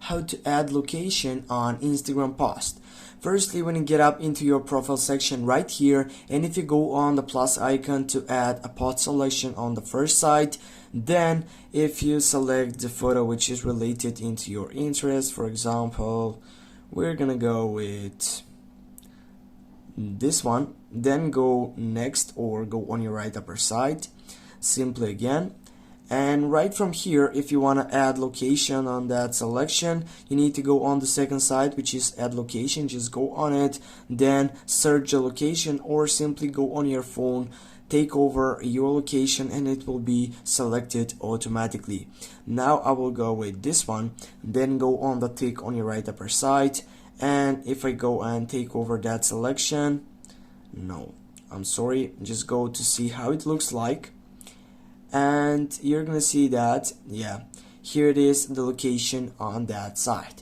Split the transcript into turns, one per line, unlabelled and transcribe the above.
how to add location on Instagram post. Firstly, when you get up into your profile section right here, and if you go on the plus icon to add a post selection on the first side, then if you select the photo which is related into your interest, for example, we're gonna go with this one, then go next or go on your right upper side, simply again. And right from here, if you want to add location on that selection, you need to go on the second side, which is add location. Just go on it, then search the location, or simply go on your phone, take over your location, and it will be selected automatically. Now I will go with this one, then go on the tick on your right upper side, and if I go and take over that selection, no, I'm sorry, just go to see how it looks like. And you're gonna see that, yeah, here it is, the location on that side.